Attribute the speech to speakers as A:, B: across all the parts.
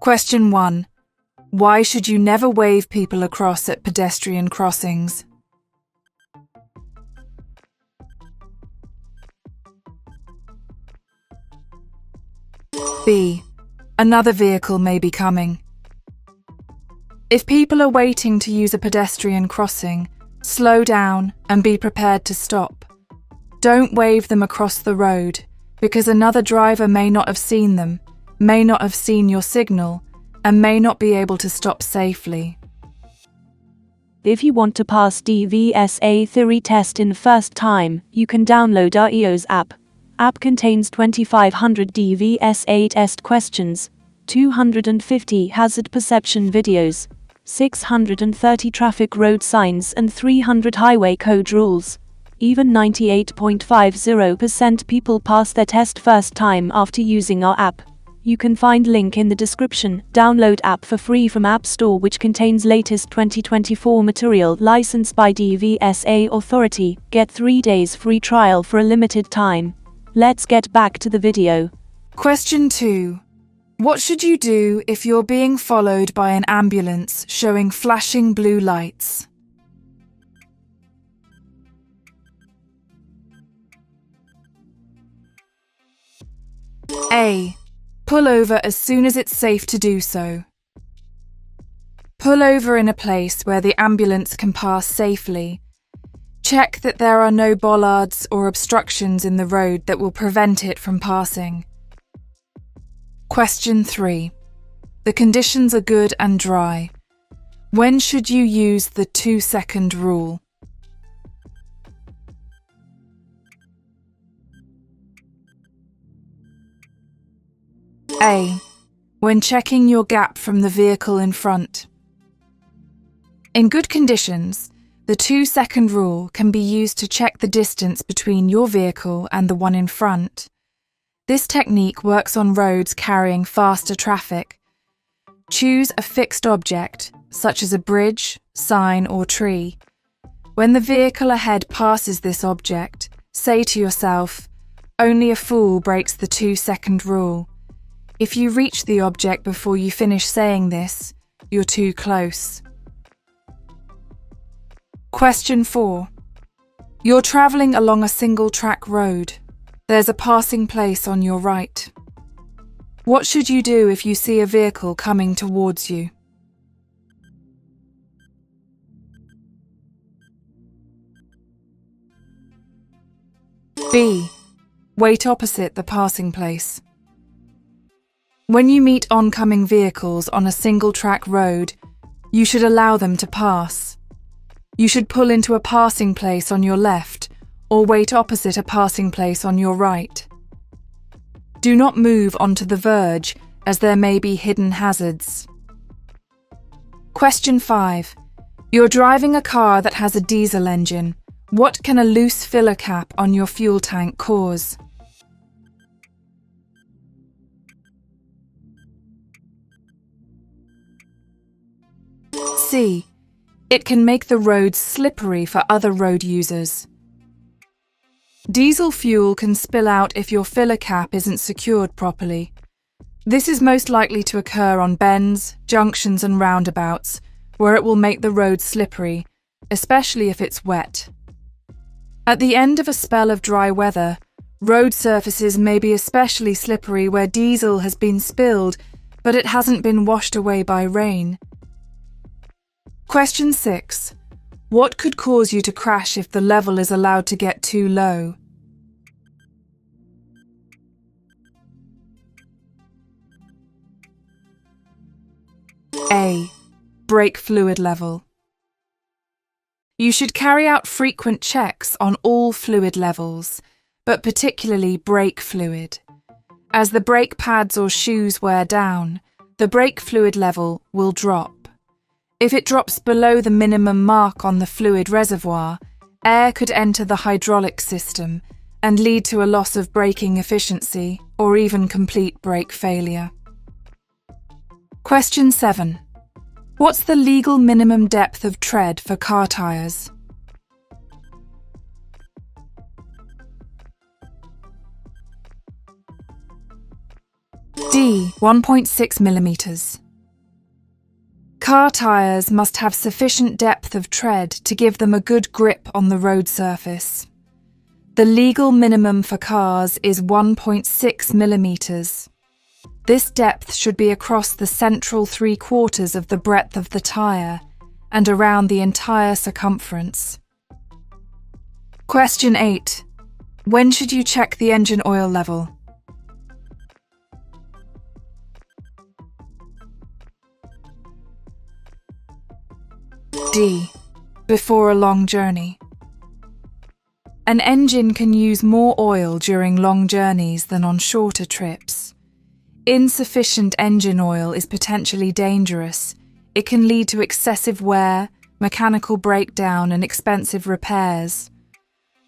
A: Question 1. Why should you never wave people across at pedestrian crossings? B. Another vehicle may be coming. If people are waiting to use a pedestrian crossing, slow down and be prepared to stop. Don't wave them across the road, because another driver may not have seen them, may not have seen your signal, and may not be able to stop safely.
B: If you want to pass DVSA theory test in first time, you can download our EOS app. App contains 2500 DVSA test questions, 250 hazard perception videos, 630 traffic road signs and 300 highway code rules. Even 98.50% people pass their test first time after using our app. You can find link in the description. Download app for free from App Store, which contains latest 2024 material licensed by DVSA authority. Get 3 days free trial for a limited time. Let's get back to the video.
A: Question 2. What should you do if you're being followed by an ambulance showing flashing blue lights? A. Pull over as soon as it's safe to do so. Pull over in a place where the ambulance can pass safely. Check that there are no bollards or obstructions in the road that will prevent it from passing. Question 3. The conditions are good and dry. When should you use the 2-second rule? A. When checking your gap from the vehicle in front. In good conditions, the 2-second rule can be used to check the distance between your vehicle and the one in front. This technique works on roads carrying faster traffic. Choose a fixed object, such as a bridge, sign, or tree. When the vehicle ahead passes this object, say to yourself, "Only a fool breaks the 2-second rule." If you reach the object before you finish saying this, you're too close. Question 4. You're travelling along a single-track road. There's a passing place on your right. What should you do if you see a vehicle coming towards you? B. Wait opposite the passing place. When you meet oncoming vehicles on a single-track road, you should allow them to pass. You should pull into a passing place on your left or wait opposite a passing place on your right. Do not move onto the verge, as there may be hidden hazards. Question 5. You're driving a car that has a diesel engine. What can a loose filler cap on your fuel tank cause? C. It can make the roads slippery for other road users. Diesel fuel can spill out if your filler cap isn't secured properly. This is most likely to occur on bends, junctions and roundabouts, where it will make the road slippery, especially if it's wet. At the end of a spell of dry weather, road surfaces may be especially slippery where diesel has been spilled, but it hasn't been washed away by rain. Question 6. What could cause you to crash if the level is allowed to get too low? A. Brake fluid level. You should carry out frequent checks on all fluid levels, but particularly brake fluid. As the brake pads or shoes wear down, the brake fluid level will drop. If it drops below the minimum mark on the fluid reservoir, air could enter the hydraulic system and lead to a loss of braking efficiency or even complete brake failure. Question 7. What's the legal minimum depth of tread for car tyres? D. 1.6 millimeters. Car tyres must have sufficient depth of tread to give them a good grip on the road surface. The legal minimum for cars is 1.6 millimeters. This depth should be across the central 3/4 of the breadth of the tyre and around the entire circumference. Question 8. When should you check the engine oil level? D. Before a long journey. An engine can use more oil during long journeys than on shorter trips. Insufficient engine oil is potentially dangerous. It can lead to excessive wear, mechanical breakdown, and expensive repairs.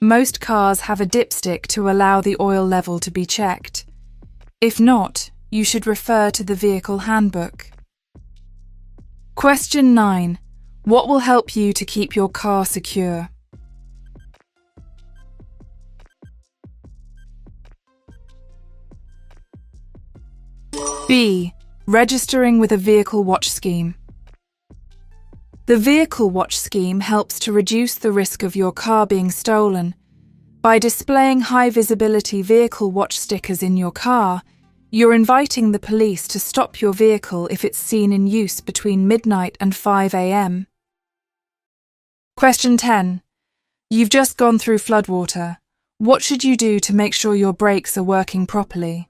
A: Most cars have a dipstick to allow the oil level to be checked. If not, you should refer to the vehicle handbook. Question 9. What will help you to keep your car secure? B. Registering with a vehicle watch scheme. The vehicle watch scheme helps to reduce the risk of your car being stolen. By displaying high-visibility vehicle watch stickers in your car, you're inviting the police to stop your vehicle if it's seen in use between midnight and 5 a.m. Question 10. You've just gone through floodwater. What should you do to make sure your brakes are working properly?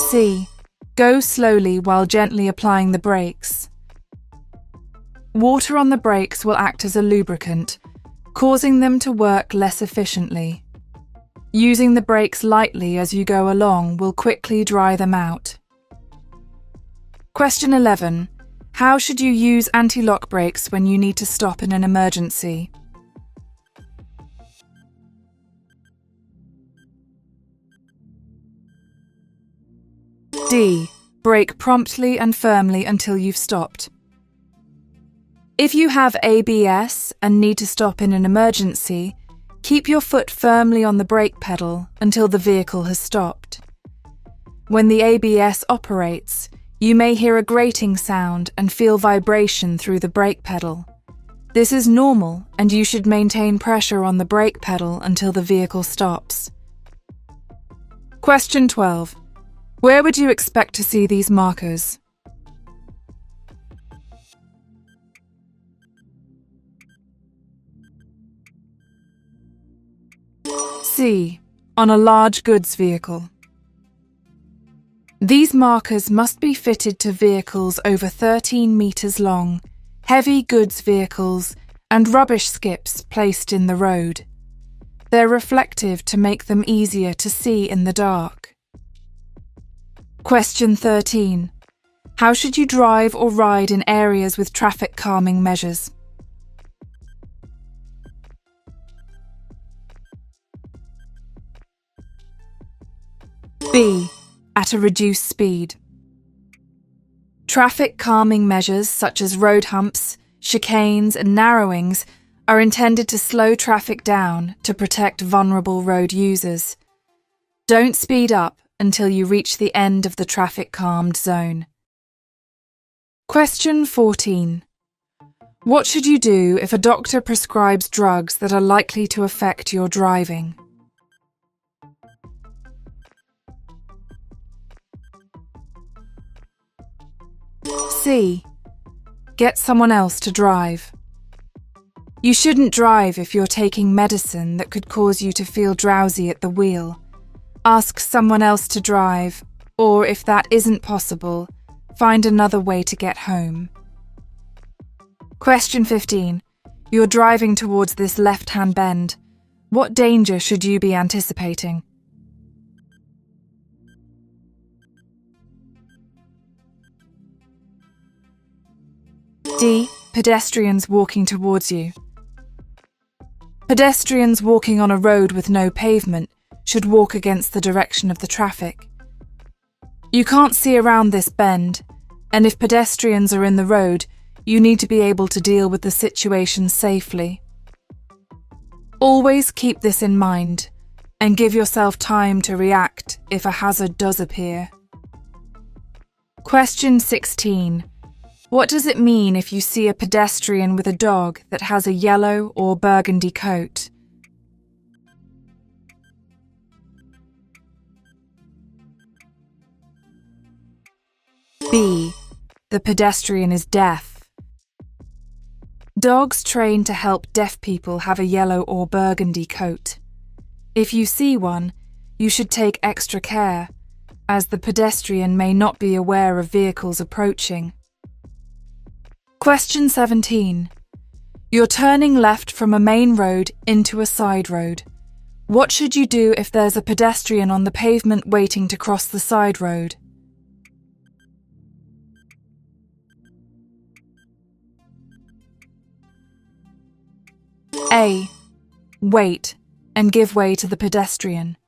A: C. Go slowly while gently applying the brakes. Water on the brakes will act as a lubricant, causing them to work less efficiently. Using the brakes lightly as you go along will quickly dry them out. Question 11. How should you use anti-lock brakes when you need to stop in an emergency? D. Brake promptly and firmly until you've stopped. If you have ABS and need to stop in an emergency, keep your foot firmly on the brake pedal until the vehicle has stopped. When the ABS operates, you may hear a grating sound and feel vibration through the brake pedal. This is normal, and you should maintain pressure on the brake pedal until the vehicle stops. Question 12. Where would you expect to see these markers? C. On a large goods vehicle. These markers must be fitted to vehicles over 13 meters long, heavy goods vehicles, and rubbish skips placed in the road. They're reflective to make them easier to see in the dark. Question 13. How should you drive or ride in areas with traffic calming measures? B. At a reduced speed. Traffic calming measures such as road humps, chicanes, and narrowings are intended to slow traffic down to protect vulnerable road users. Don't speed up until you reach the end of the traffic calmed zone. Question 14. What should you do if a doctor prescribes drugs that are likely to affect your driving? C. Get someone else to drive. You shouldn't drive if you're taking medicine that could cause you to feel drowsy at the wheel. Ask someone else to drive, or if that isn't possible, find another way to get home. Question 15. You're driving towards this left-hand bend. What danger should you be anticipating? D. Pedestrians walking towards you. Pedestrians walking on a road with no pavement should walk against the direction of the traffic. You can't see around this bend, and if pedestrians are in the road, you need to be able to deal with the situation safely. Always keep this in mind and give yourself time to react if a hazard does appear. Question 16. What does it mean if you see a pedestrian with a dog that has a yellow or burgundy coat? B. The pedestrian is deaf. Dogs trained to help deaf people have a yellow or burgundy coat. If you see one, you should take extra care, as the pedestrian may not be aware of vehicles approaching. Question 17. You're turning left from a main road into a side road. What should you do if there's a pedestrian on the pavement waiting to cross the side road? A. Wait and give way to the pedestrian.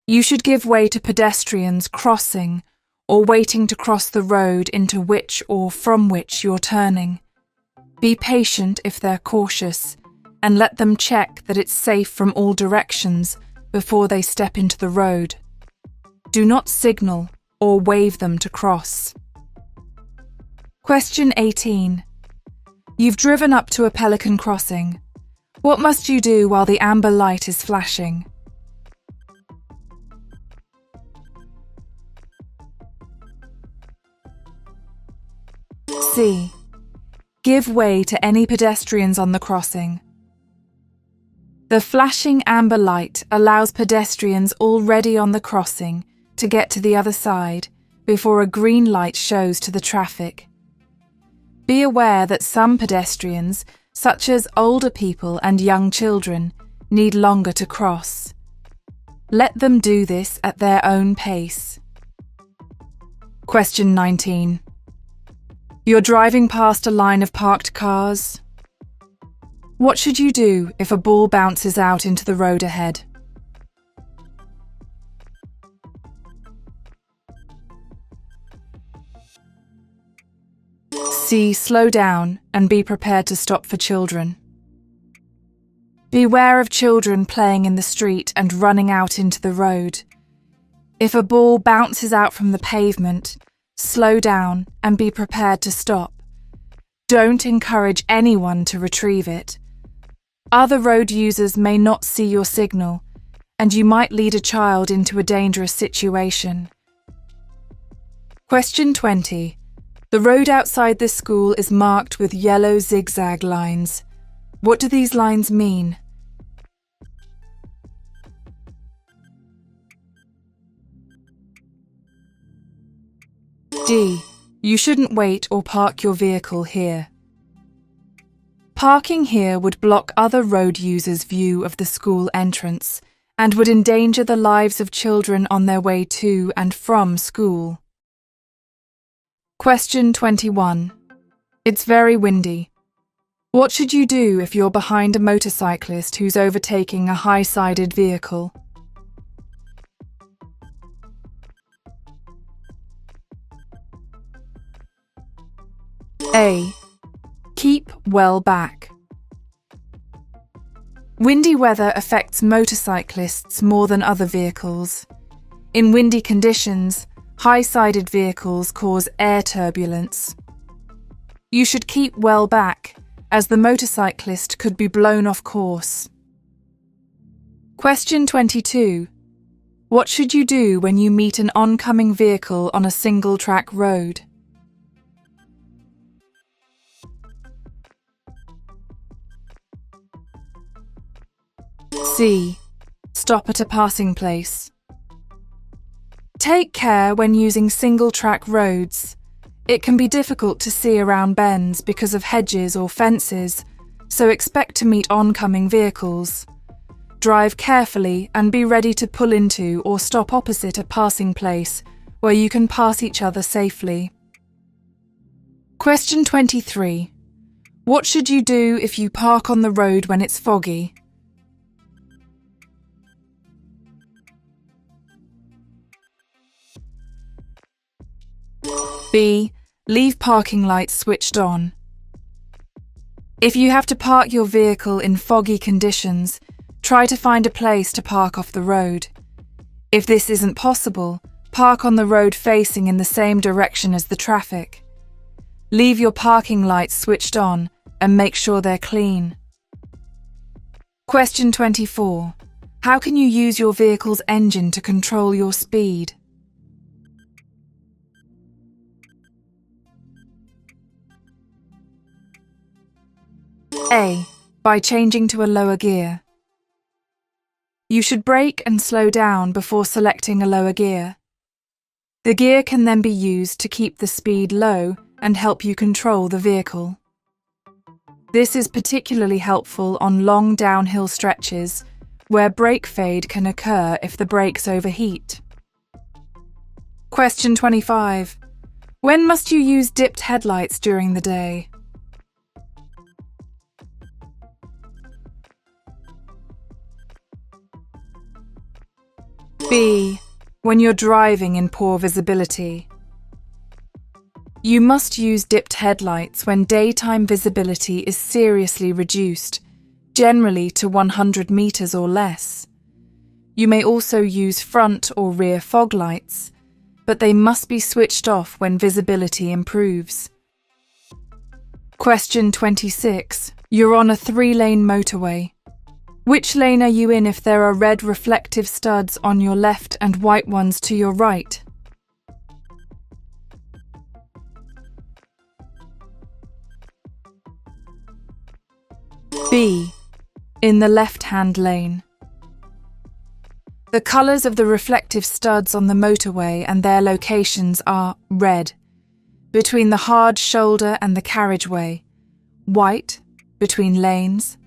A: You should give way to pedestrians crossing or waiting to cross the road into which or from which you're turning. Be patient if they're cautious and let them check that it's safe from all directions before they step into the road. Do not signal or wave them to cross. Question 18. You've driven up to a pelican crossing. What must you do while the amber light is flashing? C. Give way to any pedestrians on the crossing. The flashing amber light allows pedestrians already on the crossing to get to the other side before a green light shows to the traffic. Be aware that some pedestrians, such as older people and young children, need longer to cross. Let them do this at their own pace. Question 19. You're driving past a line of parked cars. What should you do if a ball bounces out into the road ahead? C. Slow down and be prepared to stop for children. Beware of children playing in the street and running out into the road. If a ball bounces out from the pavement, slow down and be prepared to stop. Don't encourage anyone to retrieve it. Other road users may not see your signal, and you might lead a child into a dangerous situation. Question 20. The road outside this school is marked with yellow zigzag lines. What do these lines mean? D. You shouldn't wait or park your vehicle here. Parking here would block other road users' view of the school entrance and would endanger the lives of children on their way to and from school. Question 21. It's very windy. What should you do if you're behind a motorcyclist who's overtaking a high-sided vehicle? A. Keep well back. Windy weather affects motorcyclists more than other vehicles. In windy conditions, high-sided vehicles cause air turbulence. You should keep well back, as the motorcyclist could be blown off course. Question 22. What should you do when you meet an oncoming vehicle on a single-track road? C. Stop at a passing place. Take care when using single-track roads. It can be difficult to see around bends because of hedges or fences, so expect to meet oncoming vehicles. Drive carefully and be ready to pull into or stop opposite a passing place where you can pass each other safely. Question 23. What should you do if you park on the road when it's foggy? B. Leave parking lights switched on. If you have to park your vehicle in foggy conditions, try to find a place to park off the road. If this isn't possible, park on the road facing in the same direction as the traffic. Leave your parking lights switched on and make sure they're clean. Question 24. How can you use your vehicle's engine to control your speed? A. By changing to a lower gear. You should brake and slow down before selecting a lower gear. The gear can then be used to keep the speed low and help you control the vehicle. This is particularly helpful on long downhill stretches where brake fade can occur if the brakes overheat. Question 25. When must you use dipped headlights during the day? B. When you're driving in poor visibility. You must use dipped headlights when daytime visibility is seriously reduced, generally to 100 meters or less. You may also use front or rear fog lights, but they must be switched off when visibility improves. Question 26. You're on a 3-lane motorway. Which lane are you in if there are red reflective studs on your left and white ones to your right? B. In the left-hand lane. The colours of the reflective studs on the motorway and their locations are red, between the hard shoulder and the carriageway, white, between lanes,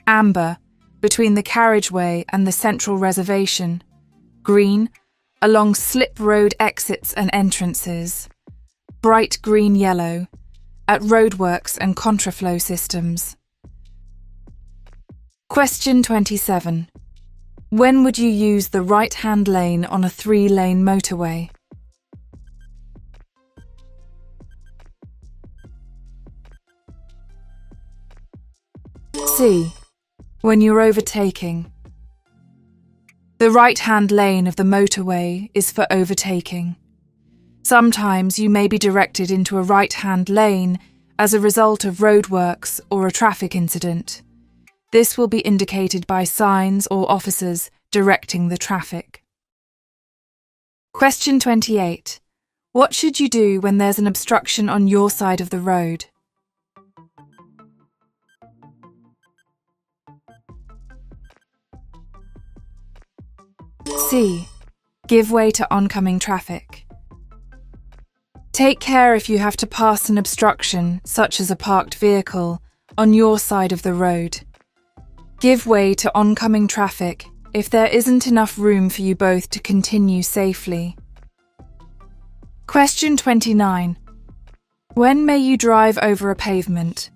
A: amber, between the carriageway and the central reservation, green, along slip road exits and entrances, bright green-yellow, at roadworks and contraflow systems. Question 27. When would you use the right-hand lane on a 3-lane motorway? C. When you're overtaking. The right-hand lane of the motorway is for overtaking. Sometimes you may be directed into a right-hand lane as a result of roadworks or a traffic incident. This will be indicated by signs or officers directing the traffic. Question 28. What should you do when there's an obstruction on your side of the road? C. Give way to oncoming traffic. Take care if you have to pass an obstruction, such as a parked vehicle, on your side of the road. Give way to oncoming traffic if there isn't enough room for you both to continue safely. Question 29. When may you drive over a pavement?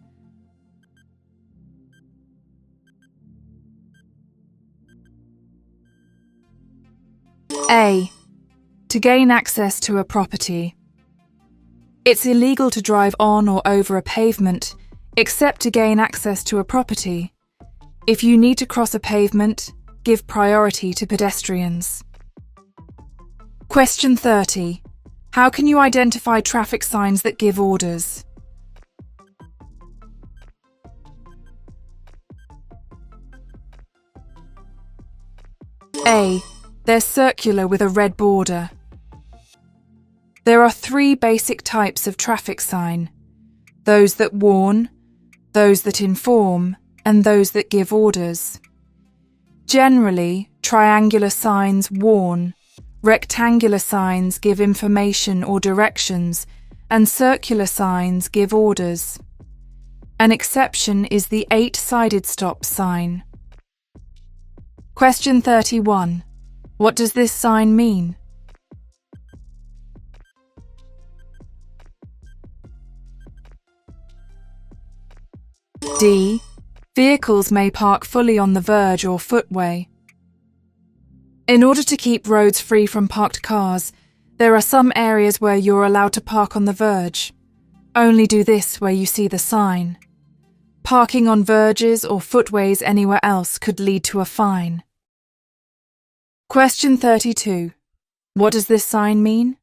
A: A. To gain access to a property. It's illegal to drive on or over a pavement, except to gain access to a property. If you need to cross a pavement, give priority to pedestrians. Question 30. How can you identify traffic signs that give orders? A. They're circular with a red border. There are 3 basic types of traffic sign: those that warn, those that inform, and those that give orders. Generally, triangular signs warn, rectangular signs give information or directions, and circular signs give orders. An exception is the 8-sided stop sign. Question 31. What does this sign mean? D. Vehicles may park fully on the verge or footway. In order to keep roads free from parked cars, there are some areas where you're allowed to park on the verge. Only do this where you see the sign. Parking on verges or footways anywhere else could lead to a fine. Question 32. What does this sign mean?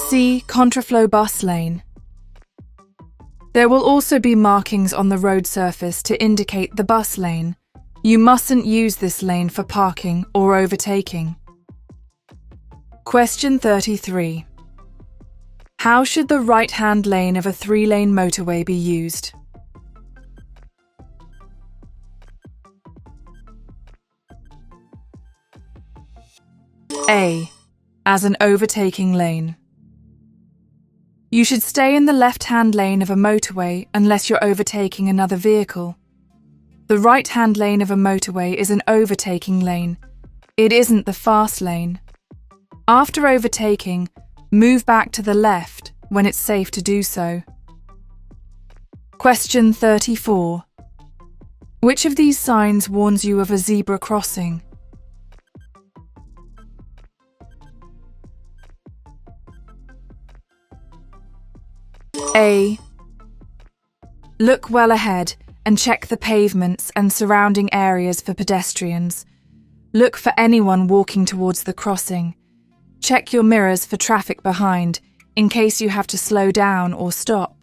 A: C. Contraflow bus lane. There will also be markings on the road surface to indicate the bus lane. You mustn't use this lane for parking or overtaking. Question 33. How should the right-hand lane of a 3-lane motorway be used? A. As an overtaking lane. You should stay in the left-hand lane of a motorway unless you're overtaking another vehicle. The right-hand lane of a motorway is an overtaking lane. It isn't the fast lane. After overtaking, move back to the left when it's safe to do so. Question 34. Which of these signs warns you of a zebra crossing? A. Look well ahead and check the pavements and surrounding areas for pedestrians. Look for anyone walking towards the crossing. Check your mirrors for traffic behind, in case you have to slow down or stop.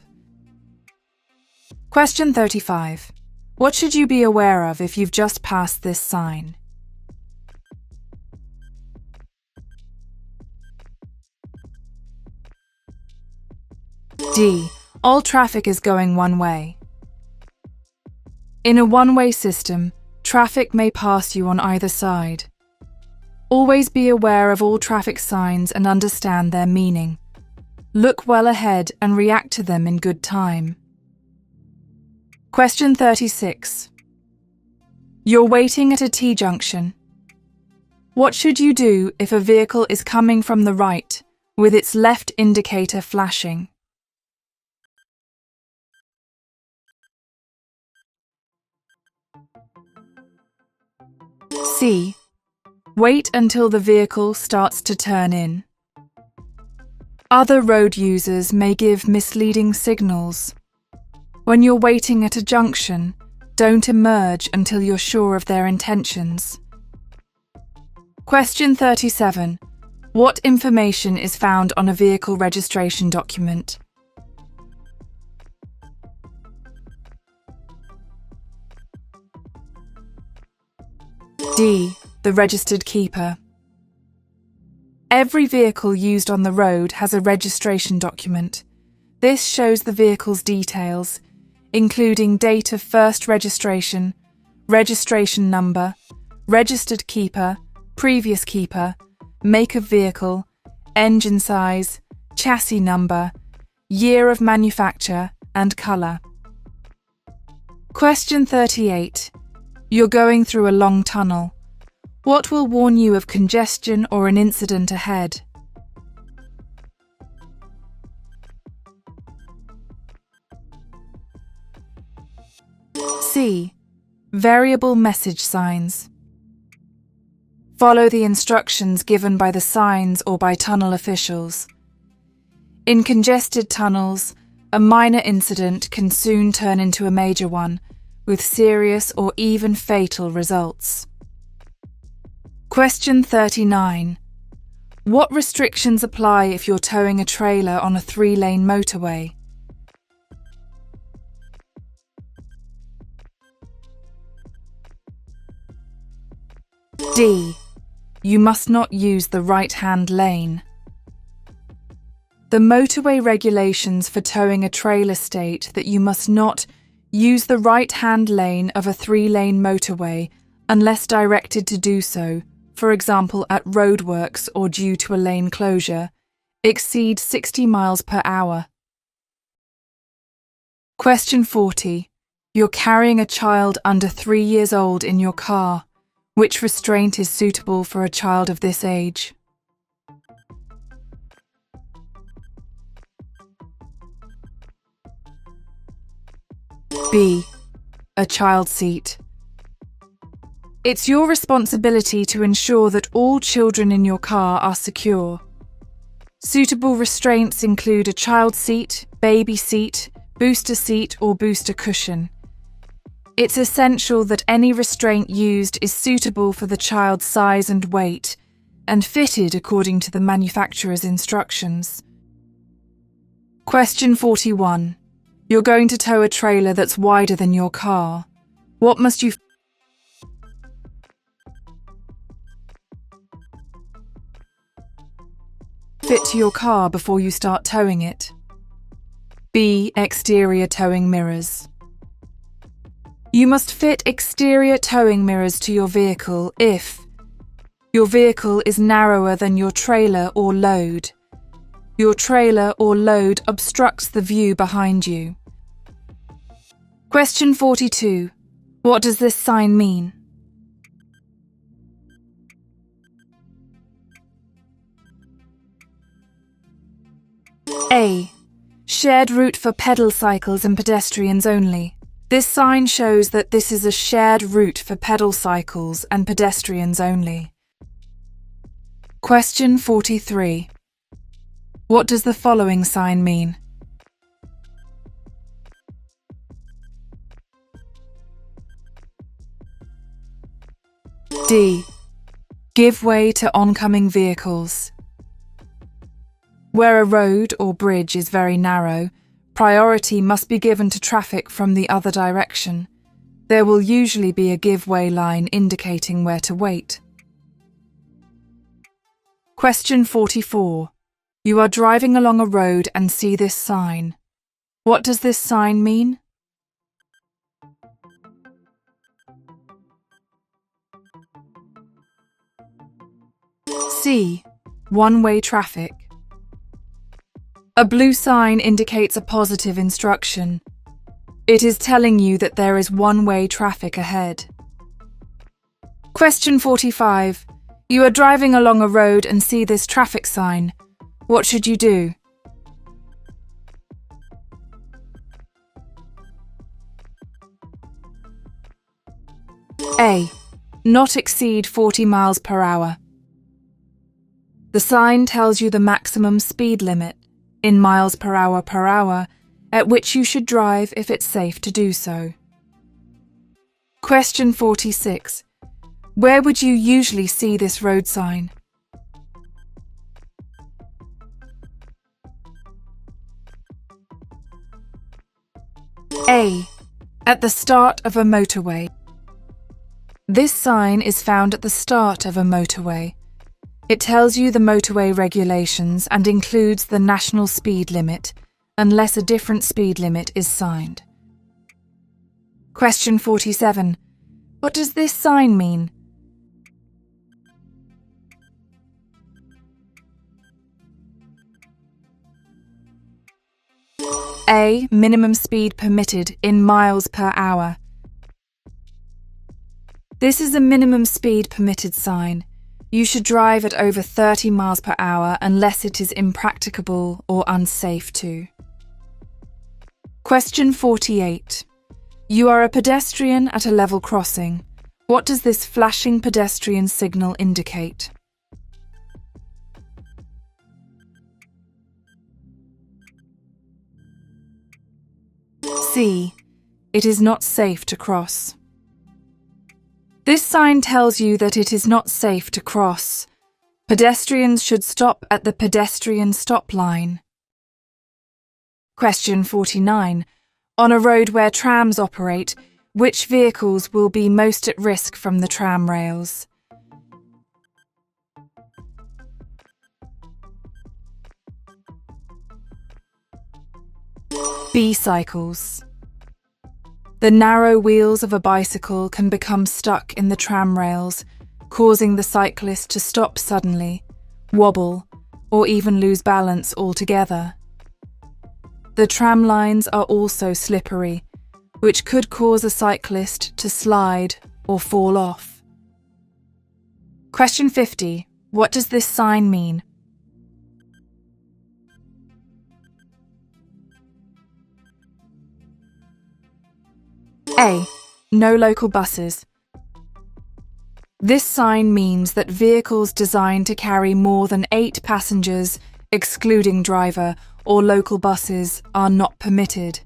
A: Question 35. What should you be aware of if you've just passed this sign? D. All traffic is going one way. In a one-way system, traffic may pass you on either side. Always be aware of all traffic signs and understand their meaning. Look well ahead and react to them in good time. Question 36. You're waiting at a T-junction. What should you do if a vehicle is coming from the right with its left indicator flashing? C. Wait until the vehicle starts to turn in. Other road users may give misleading signals. When you're waiting at a junction, don't emerge until you're sure of their intentions. Question 37. What information is found on a vehicle registration document? D. The registered keeper. Every vehicle used on the road has a registration document. This shows the vehicle's details, including date of first registration, registration number, registered keeper, previous keeper, make of vehicle, engine size, chassis number, year of manufacture, and colour. Question 38. You're going through a long tunnel. What will warn you of congestion or an incident ahead? C. Variable message signs. Follow the instructions given by the signs or by tunnel officials. In congested tunnels, a minor incident can soon turn into a major one, with serious or even fatal results. Question 39. What restrictions apply if you're towing a trailer on a 3-lane motorway? D. You must not use the right-hand lane. The motorway regulations for towing a trailer state that you must not use the right-hand lane of a 3-lane motorway unless directed to do so, for example at roadworks or due to a lane closure, exceed 60 miles per hour. Question 40. You're carrying a child under 3 years old in your car. Which restraint is suitable for a child of this age? B. A child seat. It's your responsibility to ensure that all children in your car are secure. Suitable restraints include a child seat, baby seat, booster seat or booster cushion. It's essential that any restraint used is suitable for the child's size and weight and fitted according to the manufacturer's instructions. Question 41. You're going to tow a trailer that's wider than your car. What must you fit to your car before you start towing it? B. Exterior towing mirrors. You must fit exterior towing mirrors to your vehicle if your vehicle is narrower than your trailer or load. Your trailer or load obstructs the view behind you. Question 42. What does this sign mean? A. Shared route for pedal cycles and pedestrians only. This sign shows that this is a shared route for pedal cycles and pedestrians only. Question 43. What does the following sign mean? D. Give way to oncoming vehicles. Where a road or bridge is very narrow, priority must be given to traffic from the other direction. There will usually be a give way line indicating where to wait. Question 44. You are driving along a road and see this sign. What does this sign mean? C. One-way traffic. A blue sign indicates a positive instruction. It is telling you that there is one-way traffic ahead. Question 45. You are driving along a road and see this traffic sign. What should you do? A. Not exceed 40 miles per hour. The sign tells you the maximum speed limit, in miles per hour, at which you should drive if it's safe to do so. Question 46. Where would you usually see this road sign? A. At the start of a motorway. This sign is found at the start of a motorway. It tells you the motorway regulations and includes the national speed limit, unless a different speed limit is signed. Question 47. What does this sign mean? A. Minimum speed permitted in miles per hour. This is a minimum speed permitted sign. You should drive at over 30 miles per hour unless it is impracticable or unsafe to. Question 48. You are a pedestrian at a level crossing. What does this flashing pedestrian signal indicate? C. It is not safe to cross. This sign tells you that it is not safe to cross. Pedestrians should stop at the pedestrian stop line. Question 49. On a road where trams operate, which vehicles will be most at risk from the tram rails? B. Cycles. The narrow wheels of a bicycle can become stuck in the tram rails, causing the cyclist to stop suddenly, wobble, or even lose balance altogether. The tram lines are also slippery, which could cause a cyclist to slide or fall off. Question 50. What does this sign mean? A. No local buses. This sign means that vehicles designed to carry more than 8 passengers excluding driver, or local buses, are not permitted.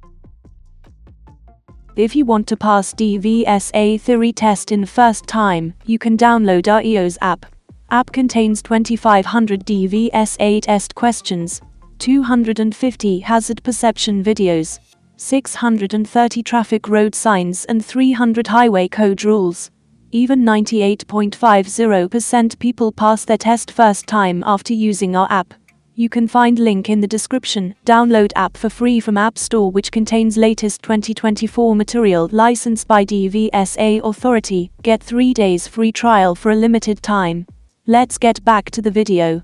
B: If you want to pass DVSA theory test in first time, you can download our EOS app. App contains 2500 DVSA test questions, 250 hazard perception videos, 630 traffic road signs and 300 highway code rules. Even 98.50% people pass their test first time after using our app. You can find link in the description. Download app for free from App Store, which contains latest 2024 material licensed by DVSA authority. Get 3 days free trial for a limited time. Let's get back to the video.